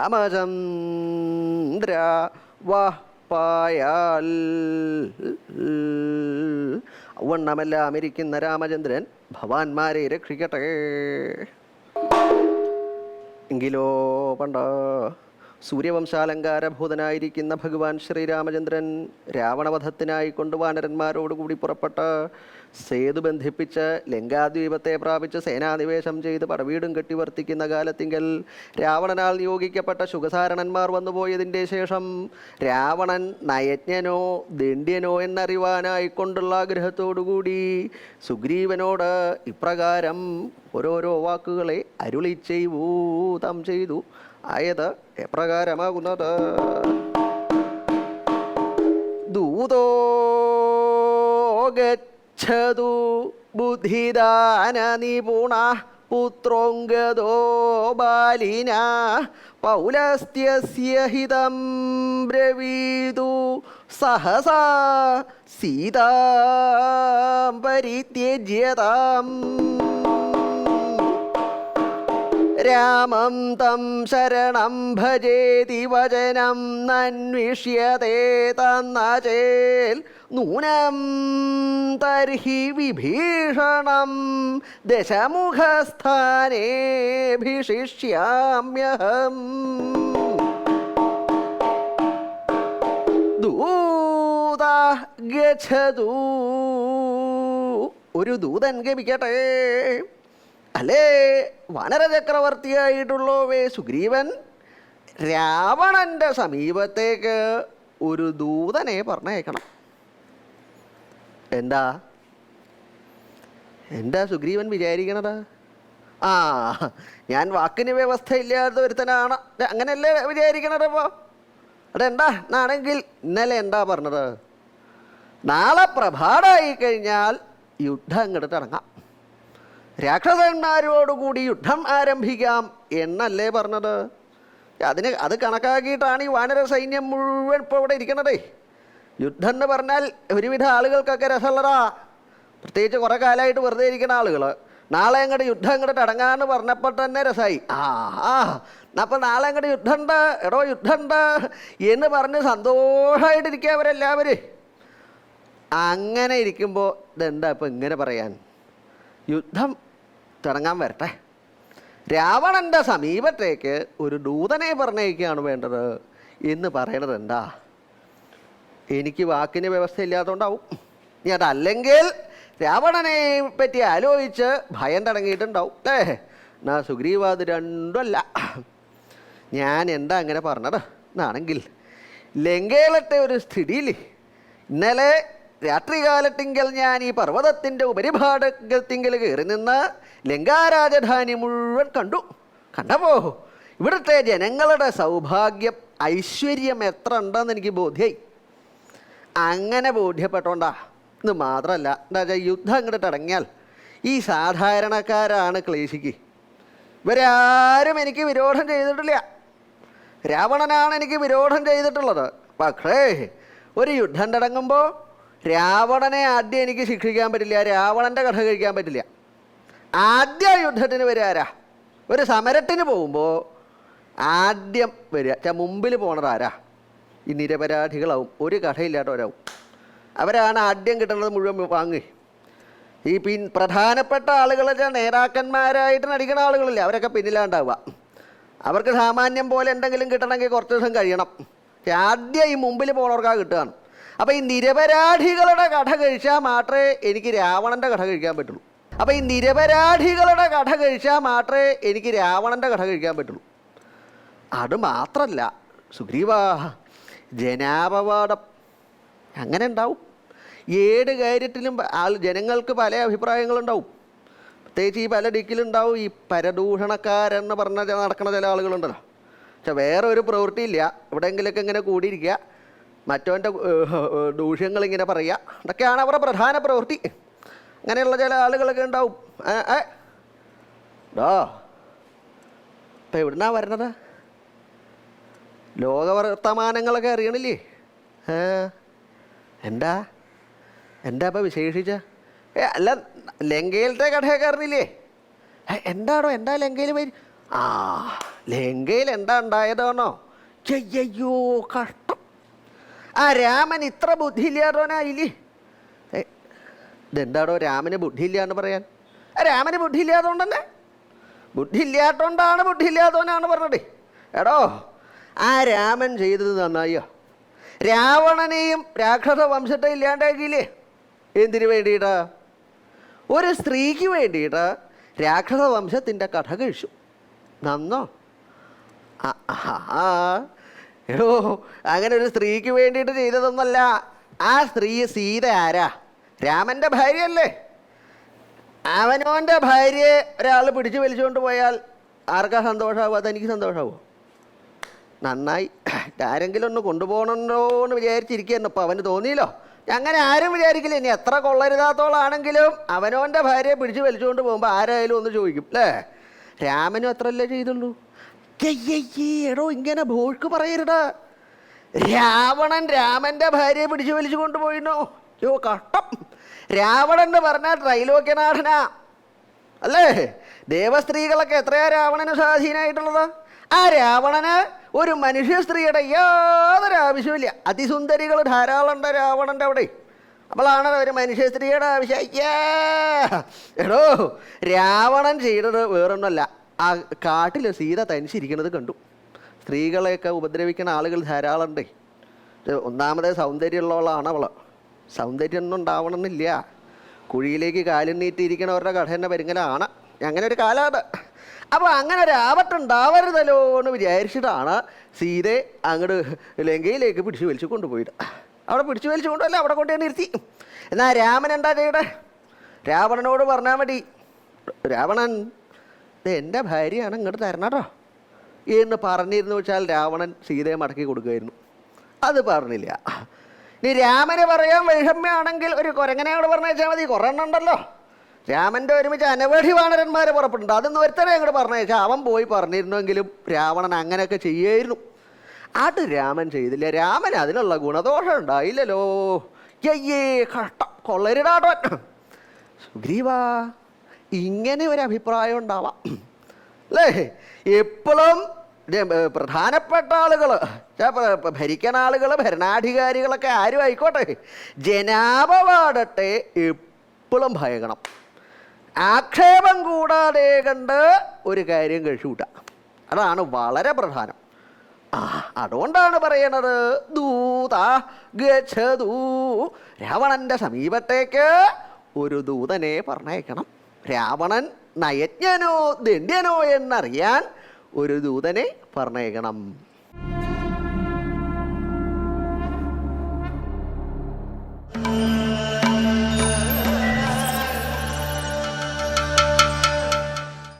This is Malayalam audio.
രാമചന്ദ്ര വാപ്പായാൽ. ഔവണ്ണമെല്ലാം ഇരിക്കുന്ന രാമചന്ദ്രൻ ഭവാന്മാരെ രക്ഷിക്കട്ടെ. എങ്കിലോ പണ്ട് സൂര്യവംശാലങ്കാരഭൂതനായിരിക്കുന്ന ഭഗവാൻ ശ്രീരാമചന്ദ്രൻ രാവണവധത്തിനായി കൊണ്ട് വാനരന്മാരോടുകൂടി പുറപ്പെട്ട് സേതു ബന്ധിപ്പിച്ച് ലങ്കാദ്വീപത്തെ പ്രാപിച്ച് സേനാനിവേശം ചെയ്ത് പടവീടും കെട്ടി വർത്തിക്കുന്ന കാലത്തിങ്കൽ രാവണനാൽ നിയോഗിക്കപ്പെട്ട ശുഖസാരണന്മാർ വന്നുപോയതിൻ്റെ ശേഷം രാവണൻ നയജ്ഞനോ ദണ്ഡ്യനോ എന്നറിവാനായിക്കൊണ്ടുള്ള ആഗ്രഹത്തോടുകൂടി സുഗ്രീവനോട് ഇപ്രകാരം ഓരോരോ വാക്കുകളെ അരുളി ചെയ്യൂതം ചെയ്തു. ആയത് എപ്രകാരമാകുന്നത്: ദൂതോ ഗച്ഛതു ബുദ്ധിദാന നിപുണ പുത്രോംഗദോ ബാലിന പൗലസ്ത്യസ്യ ഹിതം ബ്രവീതു സഹസാ സീതാം പരിത്യജ്യതാം. രാമം തം ശരണം ഭജേതി വചനം നന്വിഷ്യതേ തന്നചേൽ നൂനം തർഹി വിഭീഷണം ദശമുഖസ്ഥാനേഭിഷിഷ്യാമ്യഹം. ദൂത ഗച്ഛതു, ഒരു ദൂതൻ ഗമിക്കട്ടെ. അല്ലേ വാനരചക്രവർത്തിയായിട്ടുള്ളവേ സുഗ്രീവൻ രാവണൻ്റെ സമീപത്തേക്ക് ഒരു ദൂതനെ പറഞ്ഞയക്കണം. എന്താ സുഗ്രീവൻ വിചാരിക്കണത്? ഞാൻ വാക്കിന് വ്യവസ്ഥയില്ലാത്ത ഒരുത്തനാണ്, അങ്ങനെയല്ലേ വിചാരിക്കണത്? അപ്പോൾ അതെന്താ എന്നാണെങ്കിൽ ഇന്നലെ എന്താ പറഞ്ഞത്? നാളെ പ്രഭാതമായി കഴിഞ്ഞാൽ യുദ്ധം അങ്ങോട്ട് തുടങ്ങാം, രാക്ഷസന്മാരോടുകൂടി യുദ്ധം ആരംഭിക്കാം എന്നല്ലേ പറഞ്ഞത്? അത് കണക്കാക്കിയിട്ടാണ് ഈ വാനര സൈന്യം മുഴുവൻ ഇപ്പോൾ ഇവിടെ ഇരിക്കണതേ. യുദ്ധം എന്ന് പറഞ്ഞാൽ ഒരുവിധ ആളുകൾക്കൊക്കെ രസമുള്ളതാ, പ്രത്യേകിച്ച് കുറേ കാലമായിട്ട് വെറുതെ ഇരിക്കുന്ന ആളുകൾ. നാളെ അങ്ങോട്ട് യുദ്ധം അങ്ങോട്ട് തുടങ്ങാമെന്ന് പറഞ്ഞപ്പോൾ തന്നെ രസമായി. അപ്പം നാളെ അങ്ങോട്ട് യുദ്ധമുണ്ട്, എടോ യുദ്ധമുണ്ട് എന്ന് പറഞ്ഞ് സന്തോഷമായിട്ടിരിക്കുക അവരെല്ലാവരും. അങ്ങനെ ഇരിക്കുമ്പോൾ ഇതെന്താ ഇപ്പം ഇങ്ങനെ പറയാൻ? യുദ്ധം തുടങ്ങാൻ വരട്ടെ, രാവണൻ്റെ സമീപത്തേക്ക് ഒരു ദൂതനെ പറഞ്ഞേക്കാണ് വേണ്ടത് എന്ന് പറയണത് എന്താ? എനിക്ക് വാക്കിന് വ്യവസ്ഥയില്ലാത്തതുകൊണ്ടാവും. ഇനി അതല്ലെങ്കിൽ രാവണനെ പറ്റി ആലോചിച്ച് ഭയം തുടങ്ങിയിട്ടുണ്ടാവും അല്ലേ? എന്നാ സുഗ്രീവ അത് രണ്ടുമല്ല. ഞാൻ എന്താ അങ്ങനെ പറഞ്ഞത് എന്നാണെങ്കിൽ, ലങ്കയിലത്തെ ഒരു സ്ഥിതിയിൽ ഇന്നലെ രാത്രികാലത്തിങ്കൽ ഞാൻ ഈ പർവ്വതത്തിൻ്റെ ഉപരിഭാഗത്തിങ്കൽ കയറി നിന്ന് ലങ്കാരാജധാനി മുഴുവൻ കണ്ടപ്പോ ഇവിടുത്തെ ജനങ്ങളുടെ സൗഭാഗ്യം ഐശ്വര്യം എത്ര ഉണ്ടെന്ന് എനിക്ക് ബോധ്യമായി. അങ്ങനെ ബോധ്യപ്പെട്ടോണ്ടാ. ഇത് മാത്രമല്ല, എന്താ വെച്ചാൽ യുദ്ധം അങ്ങോട്ട് തുടങ്ങിയാൽ ഈ സാധാരണക്കാരാണ് ക്ലേശിക്ക്. ഇവരാരും എനിക്ക് വിരോധം ചെയ്തിട്ടില്ല, രാവണനാണ് എനിക്ക് വിരോധം ചെയ്തിട്ടുള്ളത്. പക്ഷേ ഒരു യുദ്ധം തുടങ്ങുമ്പോൾ രാവണനെ ആദ്യം എനിക്ക് ശിക്ഷിക്കാൻ പറ്റില്ല, രാവണൻ്റെ കഥ കഴിക്കാൻ പറ്റില്ല. ആദ്യ യുദ്ധത്തിന് വരാരാ? ഒരു സമരത്തിന് പോകുമ്പോൾ ആദ്യം വരിക മുമ്പിൽ പോണതാരാ? ഈ നിരപരാധികളാവും, ഒരു കഥയില്ലാത്തവരാവും. അവരാണ് ആദ്യം കിട്ടുന്നത് മുഴുവൻ വാങ്ങി. ഈ പ്രധാനപ്പെട്ട ആളുകൾ നേതാക്കന്മാരായിട്ട് നടിക്കുന്ന ആളുകളില്ല, അവരൊക്കെ പിന്നിലാണ്ടാവുക. അവർക്ക് സാമാന്യം പോലെ എന്തെങ്കിലും കിട്ടണമെങ്കിൽ കുറച്ച് ദിവസം കഴിയണം. ആദ്യം ഈ മുമ്പിൽ പോണവർക്കാണ് കിട്ടുകയാണ്. അപ്പോൾ ഈ നിരപരാധികളുടെ കഥ കഴിച്ചാൽ മാത്രമേ എനിക്ക് രാവണൻ്റെ കഥ കഴിക്കാൻ പറ്റുള്ളൂ. അപ്പോൾ ഈ നിരപരാധികളുടെ കഥ കഴിച്ചാൽ മാത്രമേ എനിക്ക് രാവണൻ്റെ കഥ കഴിക്കാൻ പറ്റുള്ളൂ. അതുമാത്രമല്ല സുഗ്രീവ, ജനാപവാദം അങ്ങനെ ഉണ്ടാവും. ഏത് കാര്യത്തിലും ജനങ്ങൾക്ക് പല അഭിപ്രായങ്ങളുണ്ടാവും. പ്രത്യേകിച്ച് ഈ പല ദിക്കിലുണ്ടാവും ഈ പരദൂഷണക്കാരെന്ന് പറഞ്ഞ നടക്കുന്ന ചില ആളുകളുണ്ടല്ലോ. പക്ഷെ വേറെ ഒരു പ്രവൃത്തിയില്ല, എവിടെയെങ്കിലൊക്കെ ഇങ്ങനെ കൂടിയിരിക്കുക, മറ്റവൻ്റെ ദൂഷ്യങ്ങളിങ്ങനെ പറയുക, ഇതൊക്കെയാണ് അവരുടെ പ്രധാന പ്രവൃത്തി. അങ്ങനെയുള്ള ചില ആളുകളൊക്കെ ഉണ്ടാവും. ഇപ്പം എവിടുന്നാ വരണത്? ലോകവർത്തമാനങ്ങളൊക്കെ അറിയണില്ലേ? എന്താ ഇപ്പം വിശേഷിച്ച? അല്ല, ലങ്കയിലത്തെ കഥയൊക്കെ അറിഞ്ഞില്ലേ? എന്താടോ, എന്താ ലങ്കയിൽ പോയി? ലങ്കയിൽ എന്താ ഉണ്ടായതാണോ? അയ്യോ കഷ്ടം. ആ രാമൻ ഇത്ര ബുദ്ധിയില്ലാതോനായില്ലേ? ഇതെന്താടോ രാമന് ബുദ്ധിയില്ല എന്ന് പറയാൻ? രാമന് ബുദ്ധിയില്ലാത്തതുകൊണ്ട് തന്നെ, ബുദ്ധിയില്ലാത്തതുകൊണ്ടാണ് ബുദ്ധിയില്ലാത്തവനാണ് പറഞ്ഞത്. എടോ, ആ രാമൻ ചെയ്തത് നന്നായോ? രാവണനെയും രാക്ഷസ വംശത്തെ ഇല്ലാണ്ടാക്കിയില്ലേ? എന്തിനു വേണ്ടിയിട്ടാ? ഒരു സ്ത്രീക്ക് വേണ്ടിയിട്ട് രാക്ഷസ വംശത്തിൻ്റെ കഥ കഴിച്ചു. നന്നോ? എടോ, അങ്ങനെ ഒരു സ്ത്രീക്ക് വേണ്ടിയിട്ട് ചെയ്തതൊന്നല്ല. ആ സ്ത്രീ സീത ആരാ? രാമൻ്റെ ഭാര്യയല്ലേ? അവനവൻ്റെ ഭാര്യയെ ഒരാൾ പിടിച്ചു വലിച്ചുകൊണ്ട് പോയാൽ ആർക്കാ സന്തോഷമാവുക? തനിക്ക് സന്തോഷമാവുമോ? നന്നായി, ആരെങ്കിലും ഒന്ന് കൊണ്ടുപോകണമല്ലോ എന്ന് വിചാരിച്ചിരിക്കുന്നു. അപ്പോൾ അവന് തോന്നിയല്ലോ. അങ്ങനെ ആരും വിചാരിക്കില്ല. ഇനി എത്ര കൊള്ളരുതാത്തോളാണെങ്കിലും അവനവൻ്റെ ഭാര്യയെ പിടിച്ചു വലിച്ചുകൊണ്ട് പോകുമ്പോൾ ആരായാലും ഒന്ന് ചോദിക്കും അല്ലേ? രാമനും അത്രല്ലേ ചെയ്തുള്ളൂ. എടോ, ഇങ്ങനെ ഭോഷ്ക്ക് പറയരുത്. രാവണൻ രാമൻ്റെ ഭാര്യയെ പിടിച്ചു വലിച്ചു കൊണ്ടുപോയിന്നോ? യോ കഷ്ടം. രാവണൻ എന്ന് പറഞ്ഞാൽ ത്രൈലോക്യനാഥനാ അല്ലേ? ദേവസ്ത്രീകളൊക്കെ എത്രയാ രാവണന് സ്വാധീനമായിട്ടുള്ളത്? ആ രാവണന് ഒരു മനുഷ്യ സ്ത്രീയുടെ യാതൊരു ആവശ്യമില്ല. അതിസുന്ദരികൾ ധാരാളം ഉണ്ട് രാവണൻ്റെ അവിടെ. അപ്പോഴാണ് ഒരു മനുഷ്യ സ്ത്രീയുടെ ആവശ്യം. എടോ, രാവണൻ ചെയ്തത് വേറൊന്നുമല്ല. ആ കാട്ടിൽ സീത തനിച്ചിരിക്കുന്നത് കണ്ടു. സ്ത്രീകളെയൊക്കെ ഉപദ്രവിക്കുന്ന ആളുകൾ ധാരാളം ഉണ്ട്. ഒന്നാമത് സൗന്ദര്യമുള്ളവളാണ് അവൾ. സൗന്ദര്യമൊന്നും ഉണ്ടാവണമെന്നില്ല. കുഴിയിലേക്ക് കാലും നീട്ടിയിരിക്കണവരുടെ കഥ തന്നെ പരിങ്ങലാണ്. അങ്ങനെ ഒരു കാലമാണ്. അപ്പോൾ അങ്ങനെ ഒരു ആപത്തുണ്ടാവരുതല്ലോ എന്ന് വിചാരിച്ചിട്ടാണ് സീതയെ അങ്ങോട്ട് ലങ്കയിലേക്ക് പിടിച്ചു വലിച്ചു കൊണ്ടുപോയിട്ട്. അവിടെ പിടിച്ചു വലിച്ചു കൊണ്ടുപോയല്ല, അവിടെ കൊണ്ടുപോയി നിർത്തി. എന്നാൽ രാമൻ എന്താ ചെയ്യട്ടെ? രാവണനോട് പറഞ്ഞാൽ മതി, രാവണൻ ഇത് എൻ്റെ ഭാര്യയാണ്, ഇങ്ങോട്ട് തരണം കേട്ടോ എന്ന് പറഞ്ഞിരുന്നു വെച്ചാൽ രാവണൻ സീതയെ മടക്കി കൊടുക്കുമായിരുന്നു. അത് പറഞ്ഞില്ല. ഇനി രാമന് പറയാൻ വൈഷമ്യമാണെങ്കിൽ ഒരു കുരങ്ങനോട് പറഞ്ഞേച്ചാൽ മതി. കുറേ എണ്ണം ഉണ്ടല്ലോ. രാമൻ്റെ ഒരുമിച്ച് അനവധി വാനരന്മാർ പുറപ്പെടുന്നുണ്ട്. അതൊന്നും ഒരുത്തനെ അങ്ങോട്ട് പറഞ്ഞേച്ചാൽ അവൻ പോയി പറഞ്ഞിരുന്നെങ്കിലും രാവണൻ അങ്ങനെയൊക്കെ ചെയ്യായിരുന്നു. അത് രാമൻ ചെയ്തില്ല. രാമൻ അതിനുള്ള ഗുണദോഷം ഉണ്ടായില്ലല്ലോ. അയ്യേ കഷ്ടം, കൊള്ളരുടാട്ടോ. സുഗ്രീവാ, ഇങ്ങനെ ഒരു അഭിപ്രായം ഉണ്ടാവാം അല്ലേ? എപ്പോഴും പ്രധാനപ്പെട്ട ആളുകൾ, ഭരിക്കുന്ന ആളുകൾ, ഭരണാധികാരികളൊക്കെ ആരും ആയിക്കോട്ടെ, ജനാപവാദത്തെ എപ്പോഴും ഭയക്കണം. ആക്ഷേപം കൂടാതെ കണ്ട് ഒരു കാര്യം കഴിച്ചുകൂട്ടാം. അതാണ് വളരെ പ്രധാനം. അതുകൊണ്ടാണ് പറയണത് ദൂത ഗച്ഛതു, രാവണൻ്റെ സമീപത്തേക്ക് ഒരു ദൂതനെ പറഞ്ഞയക്കണം. രാവണൻ നയജ്ഞനോ ദണ്ഡ്യനോ എന്നറിയാൻ ഒരു ദൂതനെ പറഞ്ഞയക്കണം.